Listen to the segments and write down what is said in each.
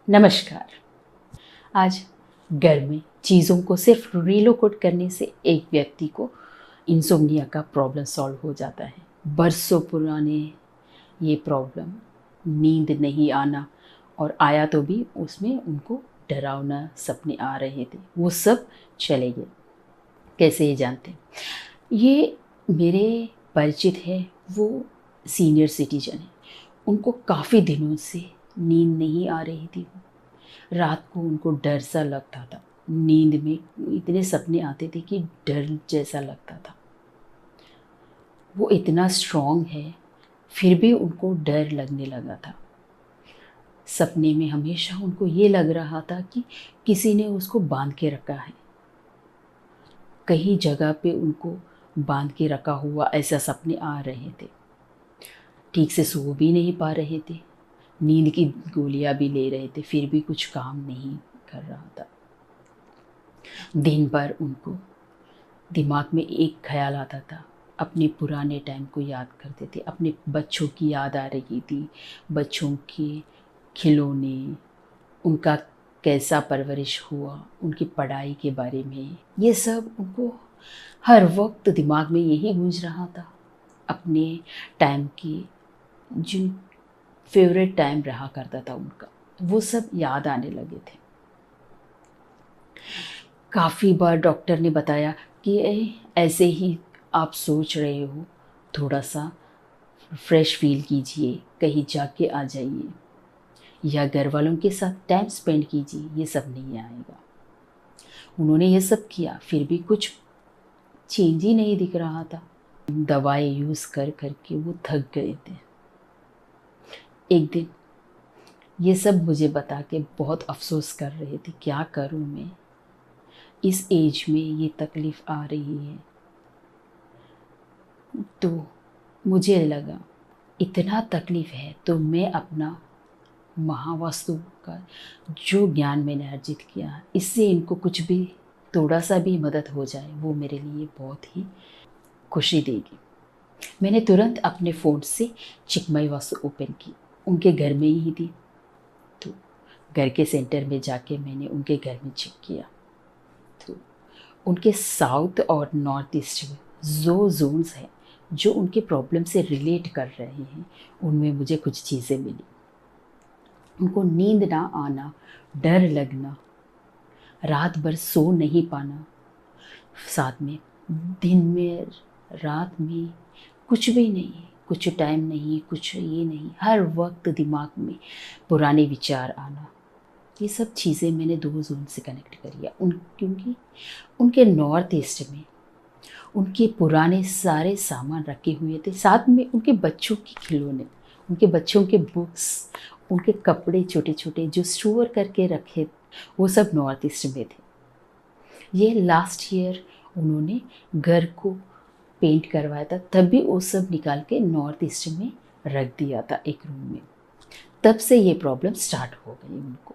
नमस्कार। आज घर में चीज़ों को सिर्फ रीलोकेट करने से एक व्यक्ति को इंसोम्निया का प्रॉब्लम सॉल्व हो जाता है। बरसों पुराने ये प्रॉब्लम, नींद नहीं आना, और आया तो भी उसमें उनको डरावना सपने आ रहे थे, वो सब चले गए। कैसे ये जानते हैं? ये मेरे परिचित है, वो सीनियर सिटीजन है। उनको काफ़ी दिनों से नींद नहीं आ रही थी। रात को उनको डर सा लगता था। नींद में इतने सपने आते थे कि डर जैसा लगता था। वो इतना स्ट्रॉन्ग है, फिर भी उनको डर लगने लगा था। सपने में हमेशा उनको ये लग रहा था कि किसी ने उसको बांध के रखा है। कई जगह पे उनको बांध के रखा हुआ ऐसा सपने आ रहे थे। ठीक से सो भी नहीं पा रहे थे। नींद की गोलियां भी ले रहे थे, फिर भी कुछ काम नहीं कर रहा था। दिन भर उनको दिमाग में एक ख्याल आता था, अपने पुराने टाइम को याद करते थे। अपने बच्चों की याद आ रही थी, बच्चों के खिलौने, उनका कैसा परवरिश हुआ, उनकी पढ़ाई के बारे में। ये सब उनको हर वक्त दिमाग में यही गूंज रहा था। अपने टाइम की जिन फेवरेट टाइम रहा करता था उनका, वो सब याद आने लगे थे। काफ़ी बार डॉक्टर ने बताया कि ऐसे ही आप सोच रहे हो, थोड़ा सा फ्रेश फील कीजिए, कहीं जाके आ जाइए, या घर वालों के साथ टाइम स्पेंड कीजिए, ये सब नहीं आएगा। उन्होंने ये सब किया, फिर भी कुछ चेंज ही नहीं दिख रहा था। दवाई यूज़ कर कर के वो थक गए थे। एक दिन ये सब मुझे बता के बहुत अफसोस कर रहे थे, क्या करूं मैं, इस एज में ये तकलीफ़ आ रही है। तो मुझे लगा इतना तकलीफ़ है तो मैं अपना महावास्तु का जो ज्ञान मैंने अर्जित किया, इससे इनको कुछ भी थोड़ा सा भी मदद हो जाए, वो मेरे लिए बहुत ही खुशी देगी। मैंने तुरंत अपने फ़ोन से चिकमय वास्तु ओपन की। उनके घर में ही थी, तो घर के सेंटर में जाके मैंने उनके घर में चेक किया। तो उनके साउथ और नॉर्थ ईस्ट में जो जोन्स हैं जो उनके प्रॉब्लम से रिलेट कर रहे हैं, उनमें मुझे कुछ चीज़ें मिली। उनको नींद ना आना, डर लगना, रात भर सो नहीं पाना, साथ में दिन में रात में कुछ भी नहीं, कुछ टाइम नहीं, कुछ ये नहीं, हर वक्त दिमाग में पुराने विचार आना, ये सब चीज़ें मैंने दो जोन से कनेक्ट करिया। क्योंकि उनके नॉर्थ ईस्ट में उनके पुराने सारे सामान रखे हुए थे, साथ में उनके बच्चों के खिलौने, उनके बच्चों के बुक्स, उनके कपड़े छोटे छोटे जो स्टोर करके रखे, वो सब नॉर्थ ईस्ट में थे। ये लास्ट ईयर उन्होंने घर को पेंट करवाया था, तब भी वो सब निकाल के नॉर्थ ईस्ट में रख दिया था एक रूम में। तब से ये प्रॉब्लम स्टार्ट हो गई उनको।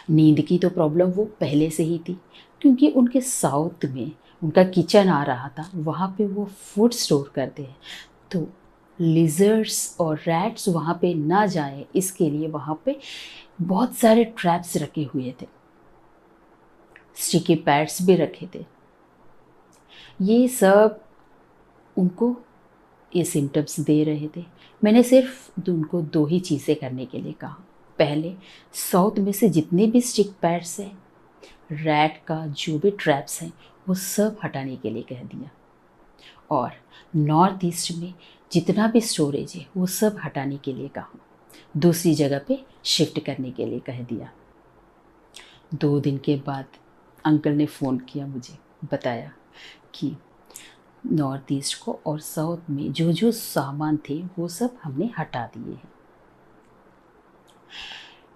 नींद की तो प्रॉब्लम वो पहले से ही थी, क्योंकि उनके साउथ में उनका किचन आ रहा था, वहाँ पे वो फूड स्टोर करते हैं, तो लिजर्ड्स और रैट्स वहाँ पे ना जाए, इसके लिए वहाँ पे बहुत सारे ट्रैप्स रखे हुए थे, स्टिकी पैड्स भी रखे थे। ये सब उनको ये सिम्टम्स दे रहे थे। मैंने सिर्फ उनको दो ही चीज़ें करने के लिए कहा। पहले साउथ में से जितने भी स्टिक पैड्स हैं, रैट का जो भी ट्रैप्स हैं, वो सब हटाने के लिए कह दिया, और नॉर्थ ईस्ट में जितना भी स्टोरेज है वो सब हटाने के लिए कहा, दूसरी जगह पे शिफ्ट करने के लिए कह दिया। 2 दिन के बाद अंकल ने फ़ोन किया, मुझे बताया कि नॉर्थ ईस्ट को और साउथ में जो जो सामान थे वो सब हमने हटा दिए हैं।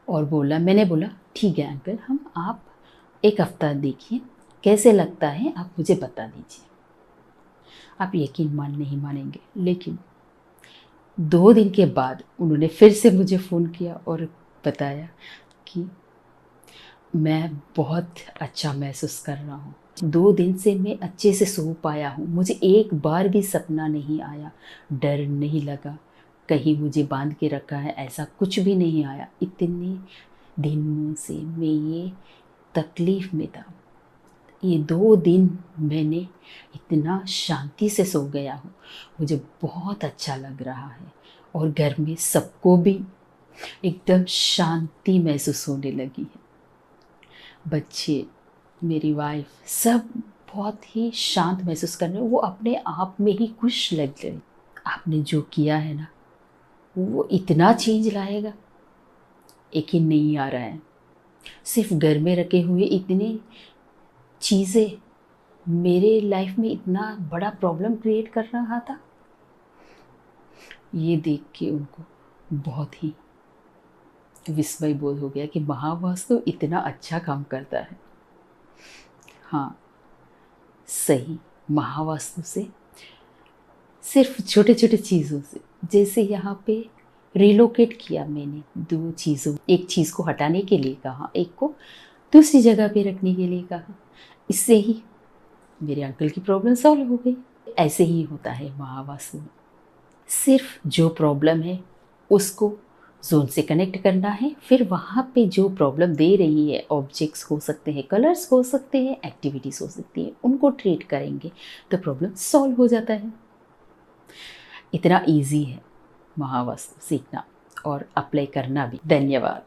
और मैंने बोला ठीक है अंकल, आप 1 हफ्ता देखिए, कैसे लगता है आप मुझे बता दीजिए। आप यकीन नहीं मानेंगे, लेकिन 2 दिन के बाद उन्होंने फिर से मुझे फ़ोन किया और बताया कि मैं बहुत अच्छा महसूस कर रहा हूँ। 2 दिन से मैं अच्छे से सो पाया हूँ, मुझे एक बार भी सपना नहीं आया, डर नहीं लगा, कहीं मुझे बांध के रखा है, ऐसा कुछ भी नहीं आया। इतने दिनों से मैं ये तकलीफ़ में था। ये 2 दिन मैंने इतना शांति से सो गया हूँ, मुझे बहुत अच्छा लग रहा है और घर में सबको भी एकदम शांति महसूस होने लगी है। बच्चे, मेरी वाइफ, सब बहुत ही शांत महसूस कर रहे हैं, वो अपने आप में ही खुश लग रहे। आपने जो किया है ना, वो इतना चेंज लाएगा, यकीन नहीं आ रहा है। सिर्फ घर में रखे हुए इतनी चीज़ें मेरे लाइफ में इतना बड़ा प्रॉब्लम क्रिएट कर रहा था। ये देख के उनको बहुत ही विस्मय बोध हो गया कि महावास्तु इतना अच्छा काम करता है। हाँ, सही, महावास्तु से सिर्फ छोटे छोटे चीज़ों से, जैसे यहाँ पे रिलोकेट किया मैंने 2 चीज़ों, एक चीज़ को हटाने के लिए कहा, एक को दूसरी जगह पे रखने के लिए कहा, इससे ही मेरे अंकल की प्रॉब्लम सॉल्व हो गई। ऐसे ही होता है महावास्तु में। सिर्फ जो प्रॉब्लम है उसको जोन से कनेक्ट करना है, फिर वहाँ पे जो प्रॉब्लम दे रही है, ऑब्जेक्ट्स हो सकते हैं, कलर्स हो सकते हैं, एक्टिविटीज़ हो सकती है, उनको ट्रीट करेंगे तो प्रॉब्लम सॉल्व हो जाता है। इतना इजी है महावास्तु सीखना और अप्लाई करना भी। धन्यवाद।